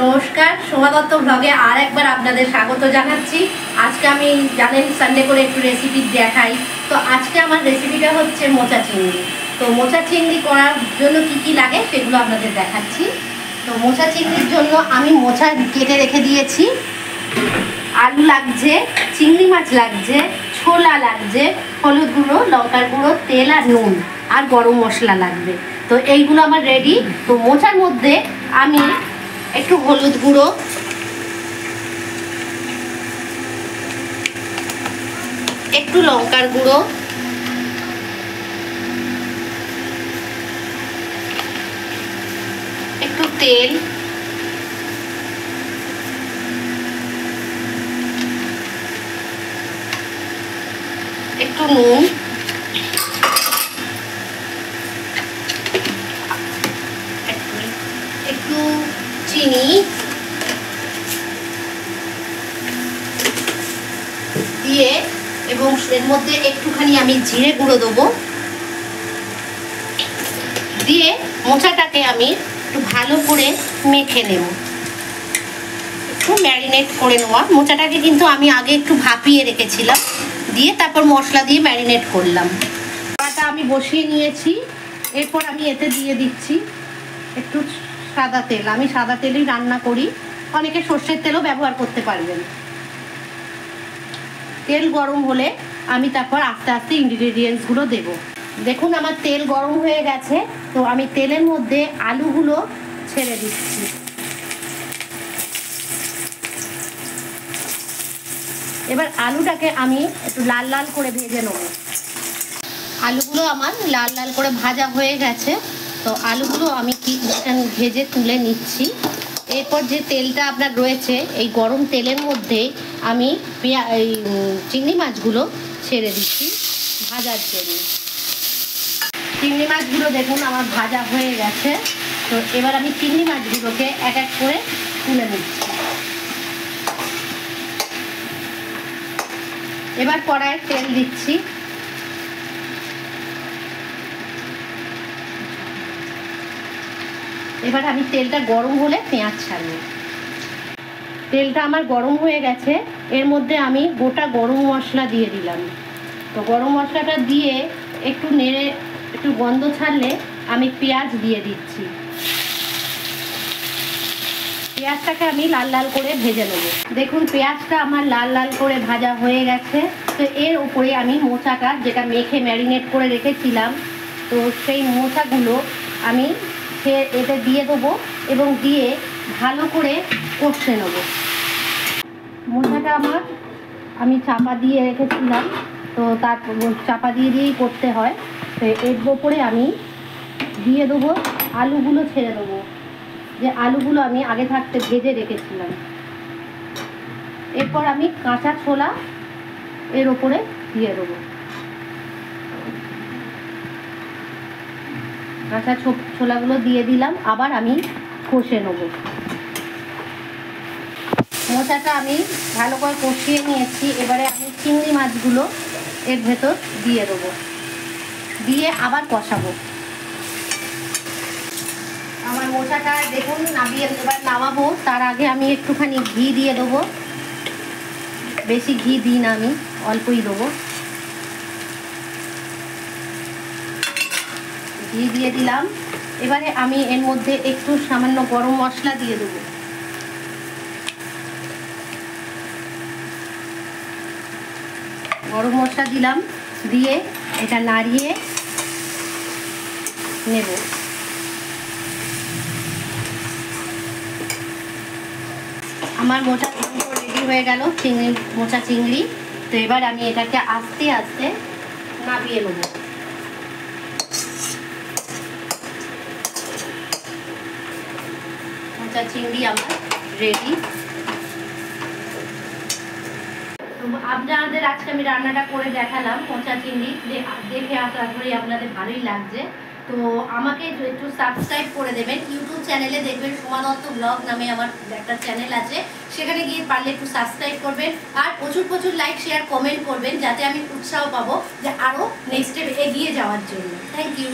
নমস্কার, সোমা দত্ত ব্লগে আর একবার আপনাদের স্বাগত জানাচ্ছি। আজকে আমি জানেন সানডে করে একটু রেসিপি দেখাই। তো আজকে আমার রেসিপিটা হচ্ছে মোচা চিংড়ি। তো মোচা চিংড়ি করার জন্য কি কি লাগে সেগুলো আপনাদের দেখাচ্ছি। তো মোচা চিংড়ির জন্য আমি মোচা কেটে রেখে দিয়েছি, আলু লাগছে, চিংড়ি মাছ লাগছে, ছোলা লাগছে, হলুদ গুঁড়ো, লঙ্কার গুঁড়ো, তেল আর নুন আর গরম মশলা লাগবে। তো এইগুলো আমার রেডি। তো মোচার মধ্যে আমি একটু হলুদ গুঁড়ো, একটু লঙ্কার গুঁড়ো, একটু তেল, একটু নুন, একটু চিনি দিয়ে এবং এর মধ্যে একটুখানি আমি জিরে গুঁড়ো দেবো, দিয়ে মোচাটাকে আমি একটু ভালো করে মেখে নেব, একটু ম্যারিনেট করে নেওয়া। মোচাটাকে কিন্তু আমি আগে একটু ভাপিয়ে রেখেছিলাম, দিয়ে তারপর মশলা দিয়ে ম্যারিনেট করলাম। কড়াটা আমি বসিয়ে নিয়েছি, এরপর আমি এতে দিয়ে দিচ্ছি একটু সাদা তেল। আমি সাদা তেলেই রান্না করি, অনেকে সর্ষের তেলও ব্যবহার করতে পারবেন। তেল গরম হলে আমি তারপর আস্তে আস্তে ইনগ্রিডিয়েন্টসগুলো দেব। দেখুন আমার তেল গরম হয়ে গেছে, তো আমি তেলের মধ্যে আলুগুলো ছেড়ে দিচ্ছি। এবার আলুটাকে আমি একটু লাল লাল করে ভেজে নেব। আলুগুলো আমার লাল লাল করে ভাজা হয়ে গেছে, তো আলুগুলো আমি ভেজে তুলে নিচ্ছি। এরপর যে তেলটা আপনার রয়েছে, এই গরম তেলের মধ্যে আমি এই চিংড়ি মাছগুলো ছেড়ে দিচ্ছি ভাজার জন্য। চিংড়ি মাছগুলো দেখুন আমার ভাজা হয়ে গেছে, তো এবার আমি চিংড়ি মাছগুলোকে এক এক করে তুলে নিচ্ছি। এবার কড়াইয়ে তেল দিচ্ছি, এবার আমি তেলটা গরম হলে পেঁয়াজ ছাড়বো। তেলটা আমার গরম হয়ে গেছে, এর মধ্যে আমি গোটা গরম মশলা দিয়ে দিলাম। তো গরম মশলাটা দিয়ে একটু নেড়ে একটু গন্ধ ছাড়লে আমি পেঁয়াজ দিয়ে দিচ্ছি। পেঁয়াজটাকে আমি লাল লাল করে ভেজে নেব। দেখুন পেঁয়াজটা আমার লাল লাল করে ভাজা হয়ে গেছে। তো এর উপরে আমি মোচাটা যেটা মেখে ম্যারিনেট করে রেখেছিলাম, তো সেই মোচাগুলো আমি এতে দিয়ে দেবো এবং দিয়ে ভালো করে কষে নেব। মোচাটা আমি চাপা দিয়ে রেখেছিলাম, তো তারপর চাপা দিয়েই করতে হয়। তো এর উপরে আমি দিয়ে দেবো আলুগুলো, ছেড়ে দেবো যে আলুগুলো আমি আগে থাকতে ভেজে রেখেছিলাম। এরপর আমি কাঁচা ছোলা এর উপরে দিয়ে দেবো। কাঁচা ছোলাগুলো দিয়ে দিলাম, আবার আমি কষে নেব। মোচাটা আমি ভালো করে কষিয়ে নিয়েছি, এবারে আমি চিংড়ি মাছগুলো এর ভেতর দিয়ে দেবো, দিয়ে আবার কষাবো। আমার মোচাটা দেখুন এবার নামাবো, তার আগে আমি একটুখানি ঘি দিয়ে দেবো। বেশি ঘি দিই না, আমি অল্পই দেবো। ঘি দিয়ে দিলাম, এবারে আমি এর মধ্যে একটু সামান্য গরম মশলা দিয়ে দেবো। গরম মশলা দিলাম, দিয়ে এটা নাড়িয়ে নেব। আমার মোচা রেডি হয়ে গেল, মোচা চিংড়ি। তো এবার আমি এটাকে আস্তে আস্তে নামিয়ে নেব। মোচা চিংড়ি আমার রেডি। আপনাদের আজকে আমি রান্নাটা করে দেখালাম মোচা চিংড়ি, দেখে আশা করি আপনাদের ভালোই লাগছে। তো আমাকে একটু সাবস্ক্রাইব করে দেবেন। ইউটিউব চ্যানেলে দেখবেন সোমা দত্ত ব্লগ নামে আমার একটা চ্যানেল আছে, সেখানে গিয়ে পারলে একটু সাবস্ক্রাইব করবেন আর প্রচুর প্রচুর লাইক শেয়ার কমেন্ট করবেন, যাতে আমি উৎসাহ পাবো যে আরও নেক্সট স্টেপ এগিয়ে যাওয়ার জন্য। Thank you.